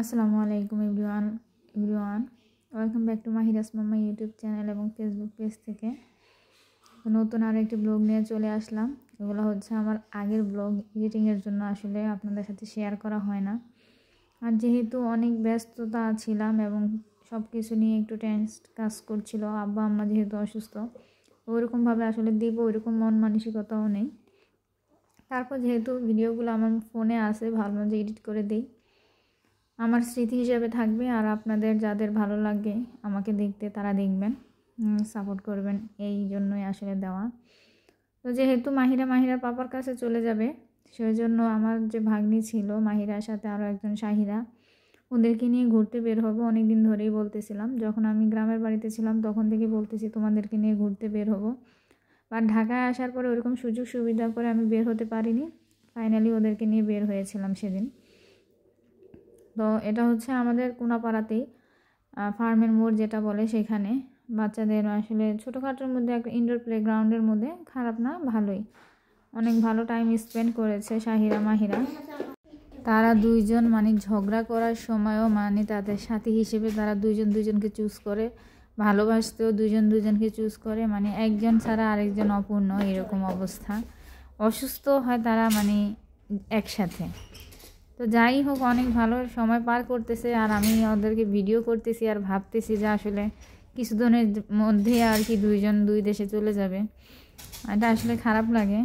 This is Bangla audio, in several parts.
আসসালামু আলাইকুম everyone welcome back to Mahira's mamma YouTube channel এবং ফেসবুক পেজ থেকে নতুন আর একটি ব্লগ নিয়ে চলে আসলাম। এগুলো হচ্ছে আমার আগের ব্লগ, এডিটিংয়ের জন্য আসলে আপনাদের সাথে শেয়ার করা হয় না। আর যেহেতু অনেক ব্যস্ততা ছিলাম এবং সব কিছু নিয়ে একটু কাজ করছিল, আব্বা আম্মা যেহেতু অসুস্থ, ওইরকমভাবে আসলে দিব ওইরকম মন মানসিকতাও নেই। তারপর যেহেতু ভিডিওগুলো আমার ফোনে আসে, ভাবলাম যে এডিট করে দিই, আমার স্মৃতি হিসেবে থাকবে। আর আপনাদের যাদের ভালো লাগে আমাকে দেখতে তারা দেখবেন, সাপোর্ট করবেন, এই জন্যই আসলে দেওয়া। তো যেহেতু মাহিরার পাপার কাছে চলে যাবে, সেই জন্য আমার যে ভাগ্নি ছিল মাহিরার সাথে আরও একজন শাহিরা, ওদেরকে নিয়ে ঘুরতে বের হবো। অনেক দিন ধরেই বলতেছিলাম, যখন আমি গ্রামের বাড়িতে ছিলাম তখন থেকে বলতেছি তোমাদেরকে নিয়ে ঘুরতে বের হবো। বাট ঢাকায় আসার পরে ওরকম সুযোগ সুবিধা করে আমি বের হতে পারিনি। ফাইনালি ওদেরকে নিয়ে বের হয়েছিলাম সেদিন। তো এটা হচ্ছে আমাদের কোনাপাড়াতেই ফার্মের মোড় যেটা বলে, সেখানে বাচ্চাদের আসলে ছোটোখাটোর মধ্যে একটা ইনডোর প্লেগ্রাউন্ডের মধ্যে, খারাপ না, ভালোই, অনেক ভালো টাইম স্পেন্ড করেছে শাহিরা মাহিরা। তারা দুইজন ঝগড়া করার সময়ও তাদের সাথী হিসেবে তারা দুজনকে চুজ করে, ভালোবাসতেও দুজনকে চুজ করে, একজন ছাড়া আরেকজন অপূর্ণ, এরকম অবস্থা। অসুস্থ হয় তারা একসাথে। তো যাই হোক, অনেক ভালো সময় পার করতেছে আর আমি ওদেরকে ভিডিও করতেছি আর ভাবতেছি যে আসলে কিছুদিনের মধ্যে আর কি দুই দেশে চলে যাবে। এটা আসলে খারাপ লাগে।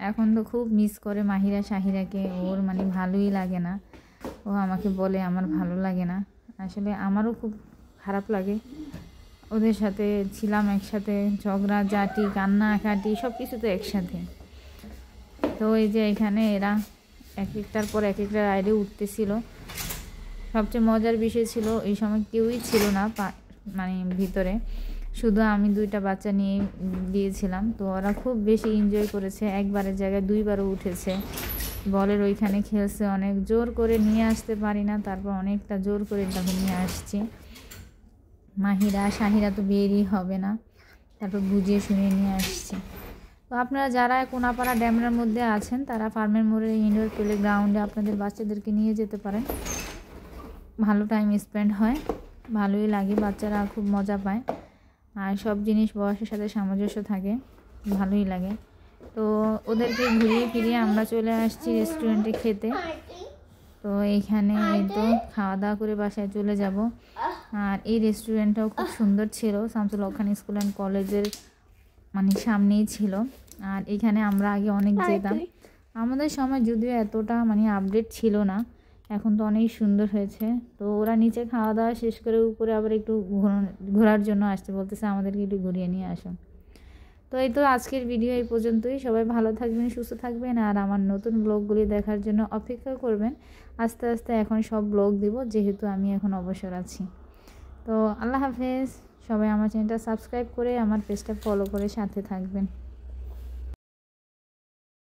এখন তো খুব মিস করে মাহিরা শাহিরাকে, ওর ভালোই লাগে না। ও আমাকে বলে আমার ভালো লাগে না, আসলে আমারও খুব খারাপ লাগে। ওদের সাথে ছিলাম একসাথে, ঝগড়া জাটি কান্নাকাটি সব কিছু তো একসাথে। তো এই যে এখানে এরা এক একটার পর এক একটা রাইডে উঠতেছিল। সবচেয়ে মজার বিষয় ছিল এই সময় কেউই ছিল না ভিতরে, শুধু আমি দুইটা বাচ্চা নিয়ে গিয়েছিলাম। তো ওরা খুব বেশি এনজয় করেছে, একবারের জায়গায় দুইবারও উঠেছে, বলের ওইখানে খেলছে, অনেক জোর করে নিয়ে আসতে পারি না, তারপর অনেকটা জোর করে তাকে নিয়ে আসছি। মাহিরা শাহিরা তো বেরই হবে না, তারপর বুঝিয়ে শুনিয়ে নিয়ে আসছি। তো আপনারা যারা কোনাপাড়া ড্যামের মধ্যে আছেন তারা ফার্মের মোড়ে ইনডোর প্লেগ্রাউন্ডে আপনাদের বাচ্চাদেরকে নিয়ে যেতে পারেন। ভালো টাইম স্পেন্ড হয়, ভালোই লাগে, বাচ্চারা খুব মজা পায় আর সব জিনিস বয়সের সাথে সামঞ্জস্য থাকে, ভালোই লাগে। তো ওদেরকে ঘুরিয়ে ফিরিয়ে আমরা চলে আসছি রেস্টুরেন্টে খেতে। তো এইখানে তো খাওয়া দাওয়া করে বাসায় চলে যাব। আর এই রেস্টুরেন্টটাও খুব সুন্দর ছিল, শামসুল হক খান স্কুল অ্যান্ড কলেজের সামনেই ছিল। আর এখানে আমরা আগে অনেক যেতাম, আমাদের সময় যদিও এতটা আপডেট ছিল না, এখন তো অনেক সুন্দর হয়েছে। তো ওরা নিচে খাওয়া দাওয়া শেষ করে উপরে আবার একটু ঘোরার জন্য আসতে বলতেছে, আমাদেরকে একটু ঘুরিয়ে নিয়ে আসুন। তো এই তো আজকের ভিডিও এই পর্যন্তই। সবাই ভালো থাকবেন, সুস্থ থাকবেন আর আমার নতুন ব্লগগুলি দেখার জন্য অপেক্ষা করবেন। আস্তে আস্তে এখন সব ব্লগ দিব, যেহেতু আমি এখন অবসর আছি। তো আল্লাহ হাফেজ। সবাই আমার চ্যানেলটা সাবস্ক্রাইব করে আমার পেজটা ফলো করে সাথে থাকবেন।